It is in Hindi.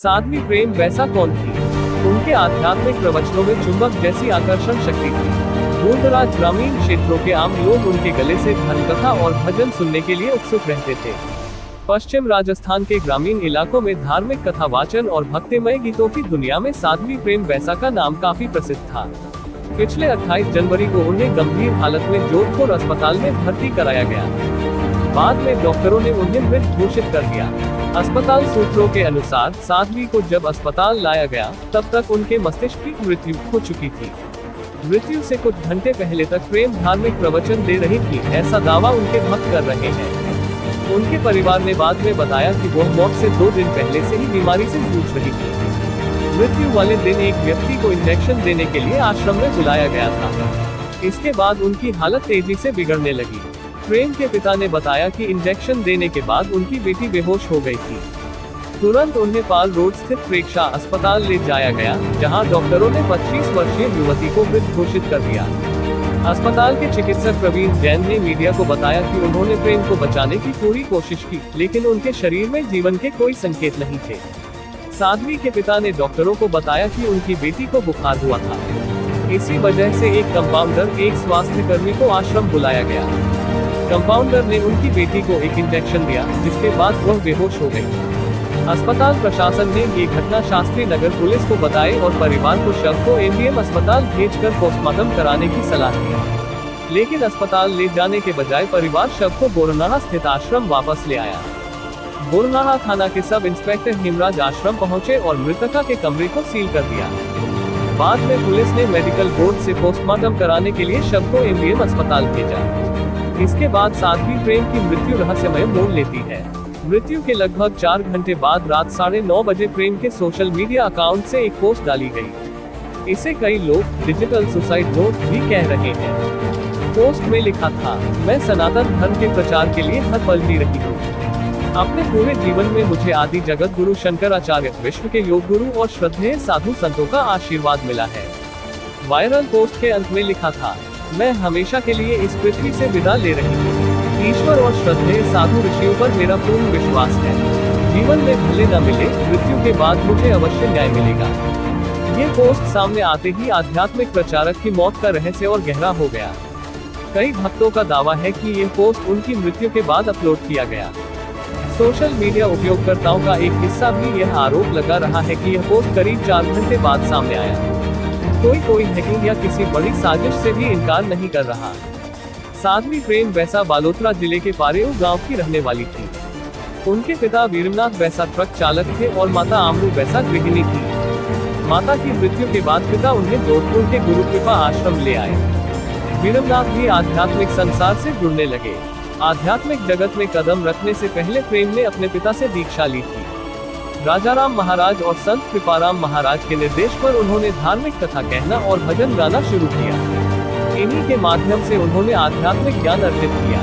साध्वी प्रेम वैसा कौन थी? उनके आध्यात्मिक प्रवचनों में चुंबक जैसी आकर्षण शक्ति थी। दूरदराज ग्रामीण क्षेत्रों के आम लोग उनके गले से धर्म कथा और भजन सुनने के लिए उत्सुक रहते थे। पश्चिम राजस्थान के ग्रामीण इलाकों में धार्मिक कथा वाचन और भक्तिमय गीतों की दुनिया में साध्वी प्रेम वैसा का नाम काफी प्रसिद्ध था। पिछले 28 जनवरी को उन्हें गंभीर हालत में जोधपुर अस्पताल में भर्ती कराया गया। बाद में डॉक्टरों ने उन्हें मृत घोषित कर दिया। अस्पताल सूत्रों के अनुसार साध्वी को जब अस्पताल लाया गया तब तक उनके मस्तिष्क की मृत्यु हो चुकी थी। मृत्यु से कुछ घंटे पहले तक प्रेम धार्मिक प्रवचन दे रही थी, ऐसा दावा उनके भक्त कर रहे हैं। उनके परिवार ने बाद में बताया कि वो मौत से 2 दिन पहले से ही बीमारी से जूझ रही थी। मृत्यु वाले दिन एक व्यक्ति को इंजेक्शन देने के लिए आश्रम में बुलाया गया था। इसके बाद उनकी हालत तेजी से बिगड़ने लगी। प्रेम के पिता ने बताया कि इंजेक्शन देने के बाद उनकी बेटी बेहोश हो गई थी। तुरंत उन्हें पाल रोड स्थित प्रेक्षा अस्पताल ले जाया गया, जहां डॉक्टरों ने 25 वर्षीय युवती को मृत घोषित कर दिया। अस्पताल के चिकित्सक प्रवीण जैन ने मीडिया को बताया कि उन्होंने प्रेम को बचाने की पूरी कोशिश की, लेकिन उनके शरीर में जीवन के कोई संकेत नहीं थे। साध्वी के पिता ने डॉक्टरों को बताया कि उनकी बेटी को बुखार हुआ था। इसी वजह से एक कंपाउंडर, एक स्वास्थ्य कर्मी को आश्रम बुलाया गया। कंपाउंडर ने उनकी बेटी को एक इंजेक्शन दिया, जिसके बाद वह बेहोश हो गई। अस्पताल प्रशासन ने ये घटना शास्त्री नगर पुलिस को बताई और परिवार को शव को एमबीएम अस्पताल भेजकर पोस्टमार्टम कराने की सलाह दी। लेकिन अस्पताल ले जाने के बजाय परिवार शव को बोरनाहा स्थित आश्रम वापस ले आया। बोरनाहा थाना के सब इंस्पेक्टर हेमराज आश्रम पहुंचे और मृतका के कमरे को सील कर दिया। बाद में पुलिस ने मेडिकल बोर्ड से पोस्टमार्टम कराने के लिए शव को एमबीएम अस्पताल भेजा। इसके बाद साध्वी प्रेम की मृत्यु रहस्यमय मोड़ लेती है। मृत्यु के लगभग 4 घंटे बाद रात 9:30 बजे प्रेम के सोशल मीडिया अकाउंट से एक पोस्ट डाली गई। इसे कई लोग डिजिटल सुसाइड नोट भी कह रहे हैं। पोस्ट में लिखा था, मैं सनातन धर्म के प्रचार के लिए हर पल जी रही हूँ। अपने पूरे जीवन में मुझे आदि जगत गुरु शंकराचार्य, विश्व के योग गुरु और श्रद्धेय साधु संतों का आशीर्वाद मिला है। वायरल पोस्ट के अंत में लिखा था, मैं हमेशा के लिए इस पृथ्वी से विदा ले रही हूँ। ईश्वर और श्रद्धेय साधु ऋषियों पर मेरा पूर्ण विश्वास है। जीवन में भले न मिले, मृत्यु के बाद मुझे अवश्य न्याय मिलेगा। ये पोस्ट सामने आते ही आध्यात्मिक प्रचारक की मौत का रहस्य और गहरा हो गया। कई भक्तों का दावा है कि ये पोस्ट उनकी मृत्यु के बाद अपलोड किया गया। सोशल मीडिया उपयोगकर्ताओं का एक हिस्सा भी यह आरोप लगा रहा है कि यह पोस्ट करीब 4 घंटे बाद सामने आया। कोई हैकिंग या किसी बड़ी साजिश से भी इनकार नहीं कर रहा। साध्वी प्रेम वैसा बालोतरा जिले के पारेऊ गांव की रहने वाली थी। उनके पिता वीरमनाथ वैसा ट्रक चालक थे और माता आमरू वैसा गृहिणी थी। माता की मृत्यु के बाद पिता उन्हें जोधपुर के गुरु कृपा आश्रम ले आए। वीरमनाथ भी आध्यात्मिक संसार से जुड़ने लगे। आध्यात्मिक जगत में कदम रखने से पहले प्रेम ने अपने पिता से दीक्षा ली थी। राजाराम महाराज और संत कृपाराम महाराज के निर्देश पर उन्होंने धार्मिक कथा कहना और भजन गाना शुरू किया। इन्हीं के माध्यम से उन्होंने आध्यात्मिक ज्ञान अर्जित किया।